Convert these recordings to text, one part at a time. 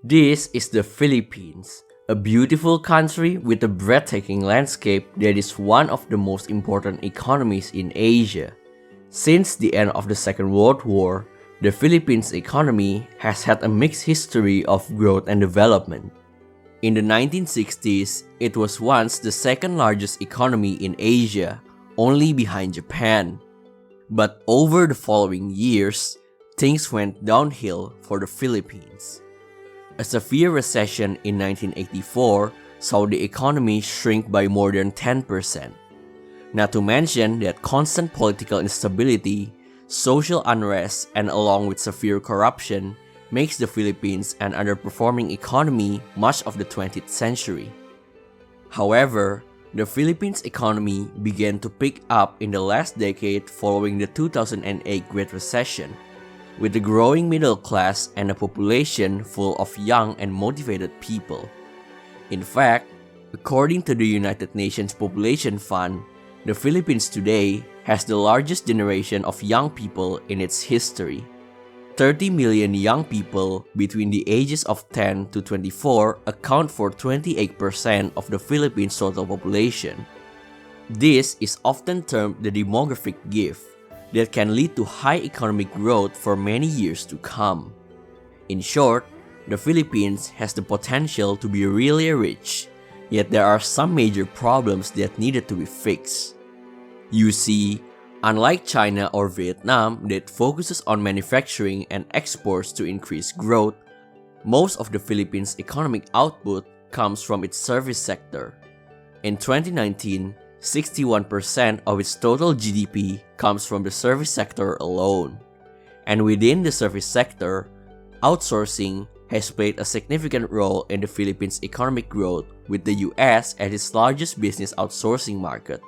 This is the Philippines, a beautiful country with a breathtaking landscape that is one of the most important economies in Asia. Since the end of the Second World War, the Philippines economy has had a mixed history of growth and development. In the 1960s, it was once the second largest economy in Asia, only behind Japan. But over the following years, things went downhill for the Philippines. A severe recession in 1984 saw the economy shrink by more than 10%. Not to mention that constant political instability, social unrest, and along with severe corruption makes the Philippines an underperforming economy much of the 20th century. However, the Philippines economy began to pick up in the last decade following the 2008 Great Recession, with a growing middle class and a population full of young and motivated people. In fact, according to the United Nations Population Fund, the Philippines today has the largest generation of young people in its history. 30 million young people between the ages of 10 to 24 account for 28% of the Philippines' total population. This is often termed the demographic gift that can lead to high economic growth for many years to come. In short, the Philippines has the potential to be really rich, yet there are some major problems that needed to be fixed. You see, unlike China or Vietnam that focuses on manufacturing and exports to increase growth, most of the Philippines' economic output comes from its service sector. In 2019, 61% of its total GDP comes from the service sector alone. And within the service sector, outsourcing has played a significant role in the Philippines' economic growth, with the US as its largest business outsourcing market.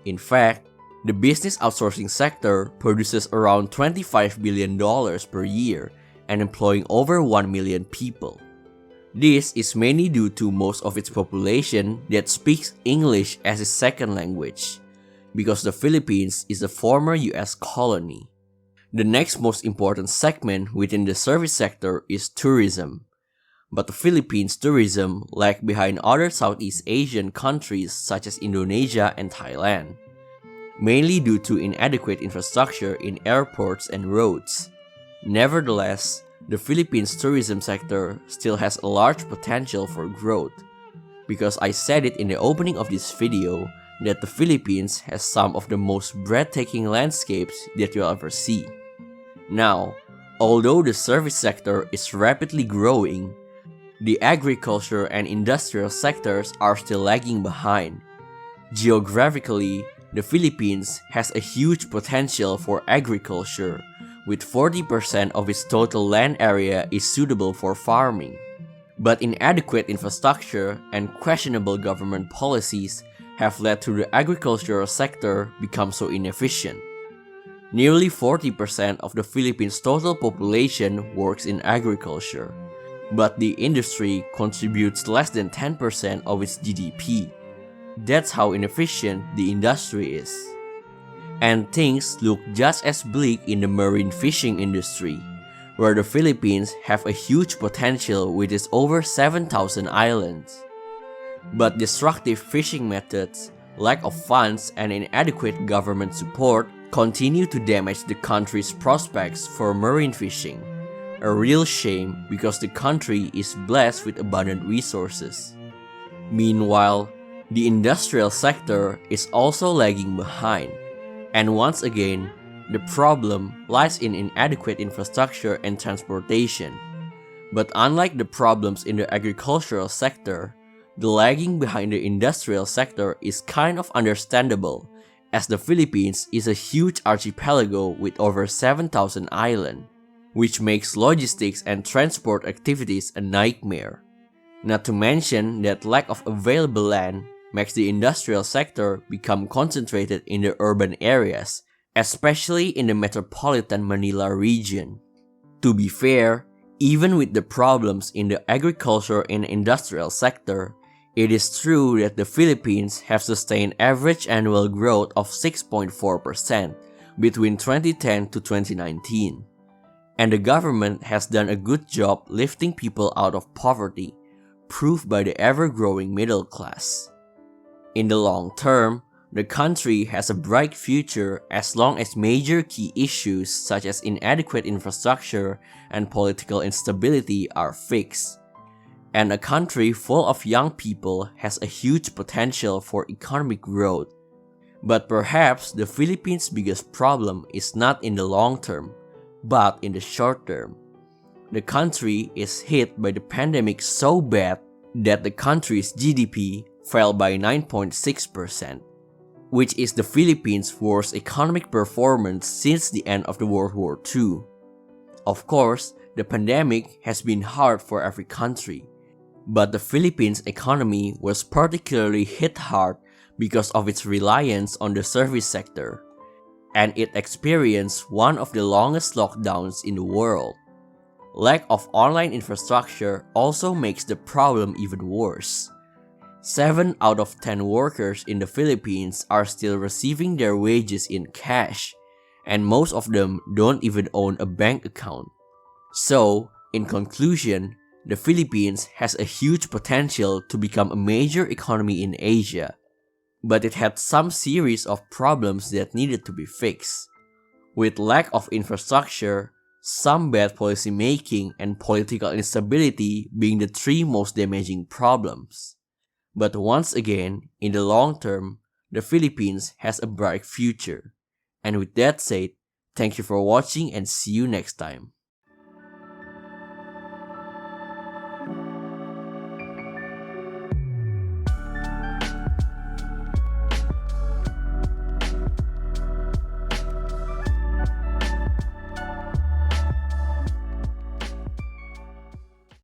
In fact, the business outsourcing sector produces around $25 billion per year and employing over 1 million people. This is mainly due to most of its population that speaks English as a second language, because the Philippines is a former US colony. The next most important segment within the service sector is tourism. But the Philippines' tourism lags behind other Southeast Asian countries such as Indonesia and Thailand, mainly due to inadequate infrastructure in airports and roads. Nevertheless, the Philippines tourism sector still has a large potential for growth, because I said it in the opening of this video that the Philippines has some of the most breathtaking landscapes that you'll ever see. Now, although the service sector is rapidly growing, the agriculture and industrial sectors are still lagging behind. Geographically, the Philippines has a huge potential for agriculture, with 40% of its total land area is suitable for farming. But inadequate infrastructure and questionable government policies have led to the agricultural sector become so inefficient. Nearly 40% of the Philippines' total population works in agriculture, but the industry contributes less than 10% of its GDP. That's how inefficient the industry is. And things look just as bleak in the marine fishing industry, where the Philippines have a huge potential with its over 7,000 islands. But destructive fishing methods, lack of funds, and inadequate government support continue to damage the country's prospects for marine fishing. A real shame because the country is blessed with abundant resources. Meanwhile, the industrial sector is also lagging behind. And once again, the problem lies in inadequate infrastructure and transportation. But unlike the problems in the agricultural sector, the lagging behind the industrial sector is kind of understandable, as the Philippines is a huge archipelago with over 7,000 islands, which makes logistics and transport activities a nightmare. Not to mention that lack of available land makes the industrial sector become concentrated in the urban areas, especially in the metropolitan Manila region. To be fair, even with the problems in the agriculture and industrial sector, it is true that the Philippines have sustained average annual growth of 6.4% between 2010 to 2019. And the government has done a good job lifting people out of poverty, proved by the ever-growing middle class. In the long term, the country has a bright future as long as major key issues such as inadequate infrastructure and political instability are fixed. And a country full of young people has a huge potential for economic growth. But perhaps the Philippines' biggest problem is not in the long term, but in the short term. The country is hit by the pandemic so bad that the country's GDP fell by 9.6%, which is the Philippines' worst economic performance since the end of the World War II. Of course, the pandemic has been hard for every country, but the Philippines' economy was particularly hit hard because of its reliance on the service sector, and it experienced one of the longest lockdowns in the world. Lack of online infrastructure also makes the problem even worse. 7 out of 10 workers in the Philippines are still receiving their wages in cash, and most of them don't even own a bank account. So, in conclusion, the Philippines has a huge potential to become a major economy in Asia, but it had some series of problems that needed to be fixed, with lack of infrastructure, some bad policy making, and political instability being the 3 most damaging problems. But once again, in the long term, the Philippines has a bright future. And with that said, thank you for watching and see you next time.